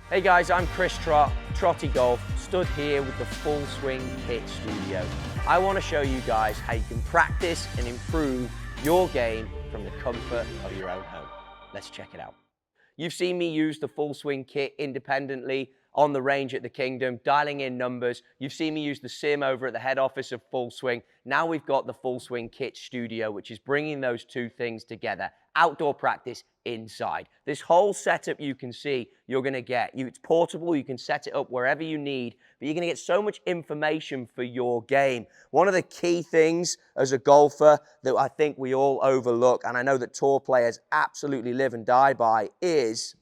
Hey guys, I'm Chris Trott, Trotty Golf, stood here with the Full Swing Kit Studio. I want to show you guys how you can practice and improve your game from the comfort of your own home. Let's check it out. You've seen me use the Full Swing Kit independently on the range at the Kingdom, dialing in numbers. You've seen me use the sim over at the head office of Full Swing. Now we've got the Full Swing Kit Studio, which is bringing those two things together. Outdoor practice inside. This whole setup you can see, you're going to get. It's portable, you can set it up wherever you need, but you're going to get so much information for your game. One of the key things as a golfer that I think we all overlook, and I know that tour players absolutely live and die by, is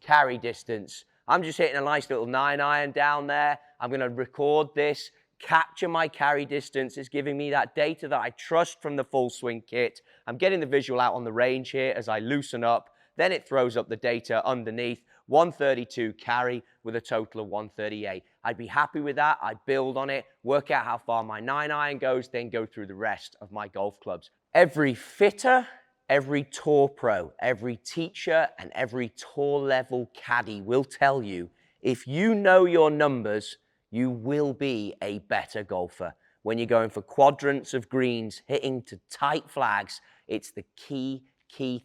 carry distance. I'm just hitting a nice little 9-iron down there. I'm going to record this, capture my carry distance. It's giving me that data that I trust from the Full Swing Kit. I'm getting the visual out on the range here as I loosen up. Then it throws up the data underneath. 132 carry with a total of 138. I'd be happy with that. I'd build on it, work out how far my 9-iron goes, then go through the rest of my golf clubs. Every fitter, every tour pro, every teacher, and every tour level caddy will tell you, if you know your numbers, you will be a better golfer. When you're going for quadrants of greens, hitting to tight flags, it's the key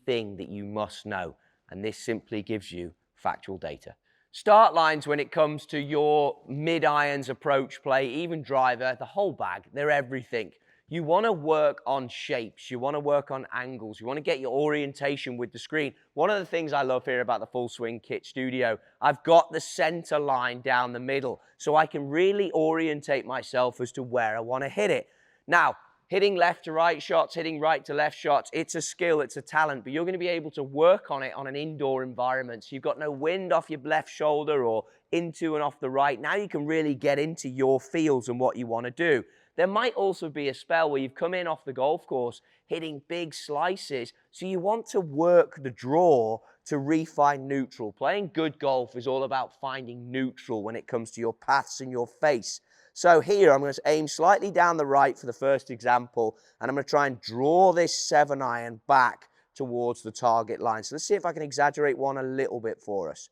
thing that you must know. And this simply gives you factual data. Start lines when it comes to your mid-irons approach play, even driver, the whole bag, they're everything. You want to work on shapes, you want to work on angles, you want to get your orientation with the screen. One of the things I love here about the Full Swing Kit Studio, I've got the center line down the middle, so I can really orientate myself as to where I want to hit it. Now, hitting left to right shots, hitting right to left shots, it's a skill, it's a talent, but you're going to be able to work on it on an indoor environment. So you've got no wind off your left shoulder or into and off the right. Now you can really get into your feels and what you want to do. There might also be a spell where you've come in off the golf course hitting big slices, so you want to work the draw to refine neutral. Playing good golf is all about finding neutral when it comes to your paths and your face. So here I'm going to aim slightly down the right for the first example, and I'm going to try and draw this 7-iron back towards the target line. So let's see if I can exaggerate one a little bit for us.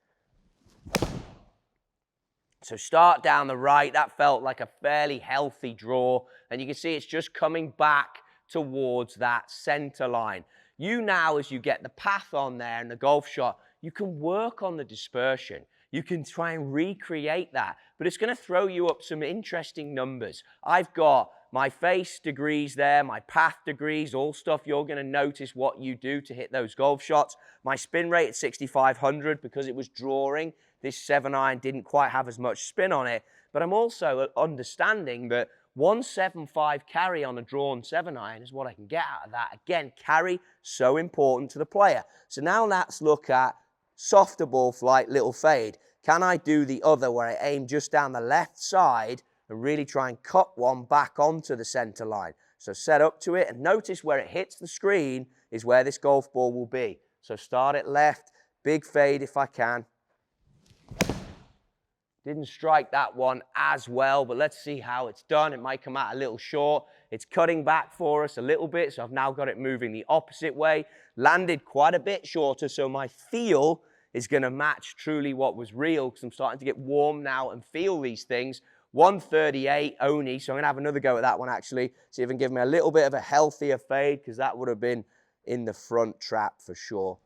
So start down the right, that felt like a fairly healthy draw, and you can see it's just coming back towards that center line. You now, as you get the path on there and the golf shot, you can work on the dispersion. You can try and recreate that, but it's going to throw you up some interesting numbers. I've got my face degrees there, my path degrees, all stuff you're going to notice what you do to hit those golf shots. My spin rate at 6,500 because it was drawing. This 7-iron didn't quite have as much spin on it, but I'm also understanding that 175 carry on a drawn 7-iron is what I can get out of that. Again, carry, so important to the player. So now let's look at softer ball flight, little fade. Can I do the other where I aim just down the left side and really try and cut one back onto the center line? So set up to it and notice where it hits the screen is where this golf ball will be. So start it left, big fade if I can. Didn't strike that one as well, but let's see how it's done. It might come out a little short. It's cutting back for us a little bit, so I've now got it moving the opposite way. Landed quite a bit shorter, so my feel is going to match truly what was real, because I'm starting to get warm now and feel these things. 138 only, so I'm going to have another go at that one actually. See if it can give me a little bit of a healthier fade, because that would have been in the front trap for sure.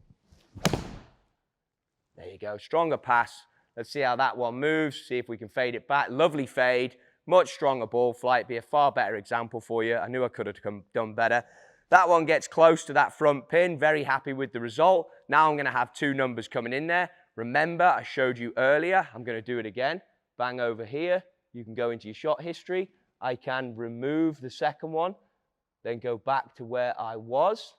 There you go, stronger pass. Let's see how that one moves, see if we can fade it back. Lovely fade, much stronger ball flight, be a far better example for you. I knew I could have done better. That one gets close to that front pin, very happy with the result. Now I'm going to have two numbers coming in there. Remember, I showed you earlier, I'm going to do it again. Bang over here, you can go into your shot history. I can remove the second one, then go back to where I was.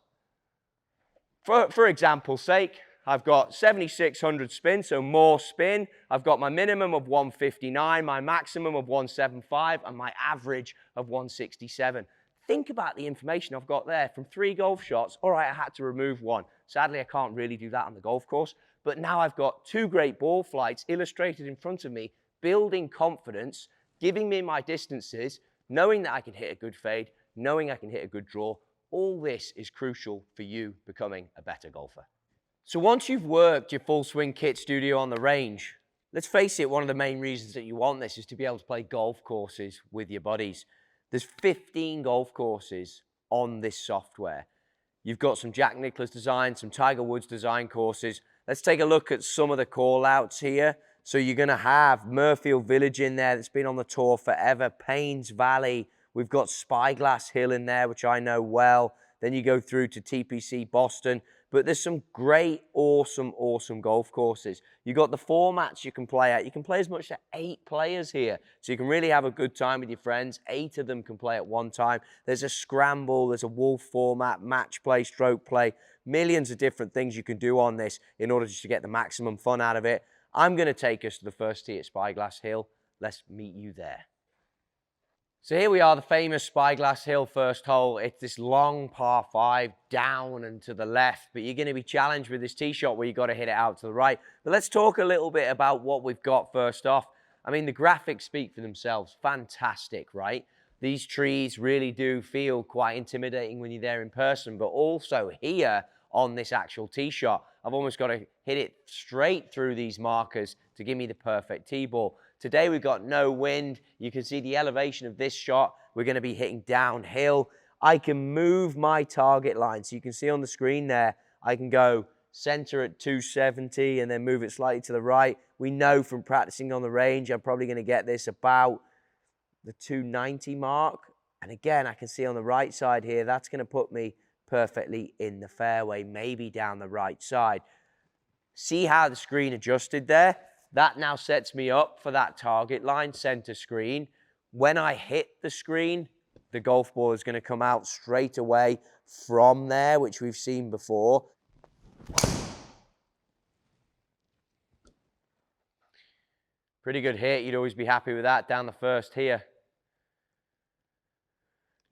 For example's sake, I've got 7,600 spin, so more spin. I've got my minimum of 159, my maximum of 175, and my average of 167. Think about the information I've got there. From 3 golf shots, all right, I had to remove one. Sadly, I can't really do that on the golf course, but now I've got 2 great ball flights illustrated in front of me, building confidence, giving me my distances, knowing that I can hit a good fade, knowing I can hit a good draw. All this is crucial for you becoming a better golfer. So once you've worked your full swing kit studio on the range, let's face it, one of the main reasons that you want this is to be able to play golf courses with your buddies. There's 15 golf courses on this software. You've got some Jack Nicklaus design, some Tiger Woods design courses. Let's take a look at some of the call outs here. So you're going to have Muirfield Village in there that's been on the tour forever, Paynes Valley. We've got Spyglass Hill in there, which I know well. Then you go through to TPC Boston. But there's some great, awesome golf courses. You've got the formats you can play at. You can play as much as 8 players here. So you can really have a good time with your friends. 8 of them can play at one time. There's a scramble, there's a wolf format, match play, stroke play. Millions of different things you can do on this in order just to get the maximum fun out of it. I'm going to take us to the first tee at Spyglass Hill. Let's meet you there. So here we are, the famous Spyglass Hill first hole. It's this long par 5 down and to the left, but you're going to be challenged with this tee shot where you've got to hit it out to the right. But let's talk a little bit about what we've got first off. I mean, the graphics speak for themselves. Fantastic, right? These trees really do feel quite intimidating when you're there in person, but also here on this actual tee shot, I've almost got to hit it straight through these markers to give me the perfect tee ball. Today we've got no wind. You can see the elevation of this shot. We're going to be hitting downhill. I can move my target line. So you can see on the screen there, I can go center at 270 and then move it slightly to the right. We know from practicing on the range, I'm probably going to get this about the 290 mark. And again, I can see on the right side here, that's going to put me perfectly in the fairway, maybe down the right side. See how the screen adjusted there? That now sets me up for that target line, center screen. When I hit the screen, the golf ball is going to come out straight away from there, which we've seen before. Pretty good hit. You'd always be happy with that down the first here.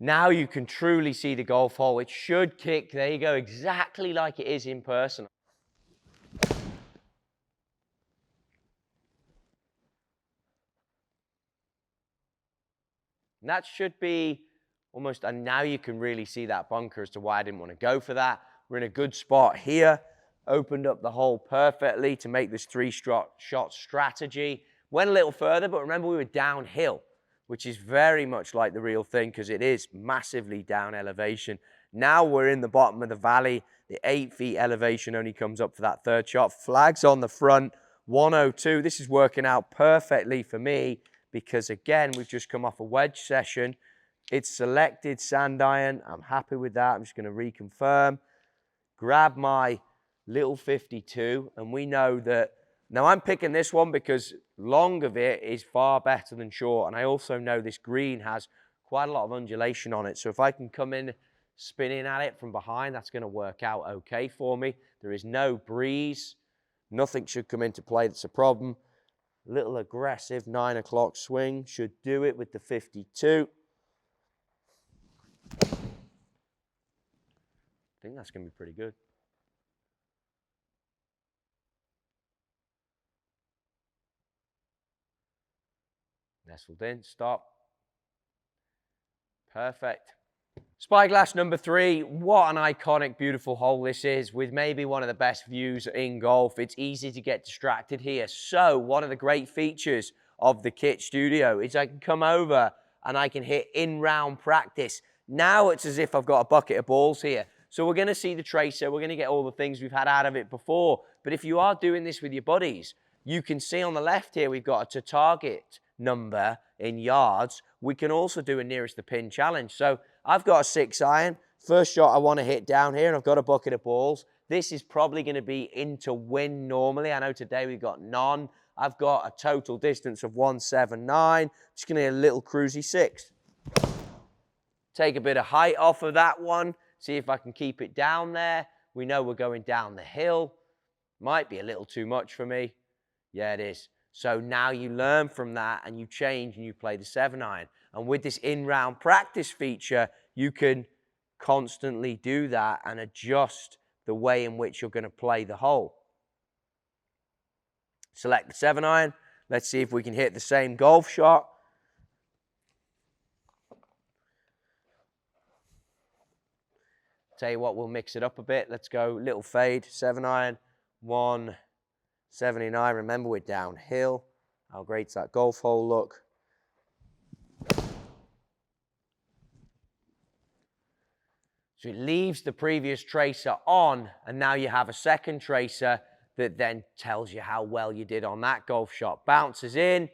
Now you can truly see the golf hole. It should kick, there you go, exactly like it is in person. And that should be almost, and now you can really see that bunker as to why I didn't want to go for that. We're in a good spot here. Opened up the hole perfectly to make this 3-shot strategy. Went a little further, but remember we were downhill, which is very much like the real thing because it is massively down elevation. Now we're in the bottom of the valley. The 8 feet elevation only comes up for that 3rd shot. Flags on the front, 102. This is working out perfectly for me because, again, we've just come off a wedge session. It's selected sand iron. I'm happy with that. I'm just going to reconfirm. Grab my little 52, and we know that. Now, I'm picking this one because long of it is far better than short, and I also know this green has quite a lot of undulation on it. So if I can come in spinning at it from behind, that's going to work out okay for me. There is no breeze. Nothing should come into play that's a problem. Little aggressive 9 o'clock swing should do it with the 52. I think that's going to be pretty good. Nestled in, stop. Perfect. Spyglass number 3. What an iconic, beautiful hole this is with maybe one of the best views in golf. It's easy to get distracted here. So one of the great features of the kit studio is I can come over and I can hit in-round practice. Now it's as if I've got a bucket of balls here. So we're going to see the tracer. We're going to get all the things we've had out of it before. But if you are doing this with your buddies, you can see on the left here, we've got a to-target number in yards. We can also do a nearest the pin challenge. So I've got a 6 iron. First shot I want to hit down here, and I've got a bucket of balls. This is probably going to be into wind normally. I know today we've got none. I've got a total distance of 179. Just going to hit a little cruisy 6. Take a bit of height off of that one. See if I can keep it down there. We know we're going down the hill. Might be a little too much for me. Yeah, it is. So now you learn from that and you change and you play the 7 iron. And with this in-round practice feature, you can constantly do that and adjust the way in which you're going to play the hole. Select the 7 iron. Let's see if we can hit the same golf shot. Tell you what, we'll mix it up a bit. Let's go little fade, 7 iron. 179. Remember, we're downhill. How great's that golf hole look? So it leaves the previous tracer on, and now you have a second tracer that then tells you how well you did on that golf shot. Bounces in.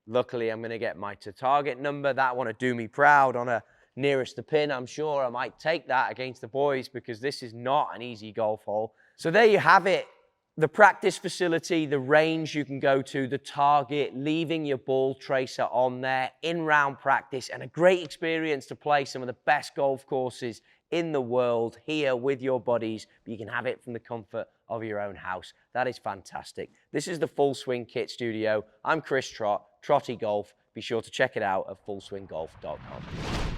Luckily, I'm going to get my to-target number. That want to do me proud on a nearest the pin. I'm sure I might take that against the boys because this is not an easy golf hole. So there you have it. The practice facility, the range you can go to, the target, leaving your ball tracer on there, in-round practice, and a great experience to play some of the best golf courses in the world here with your buddies, but you can have it from the comfort of your own house. That is fantastic. This is the Full Swing Kit Studio. I'm Chris Trott, Trotty Golf. Be sure to check it out at fullswinggolf.com.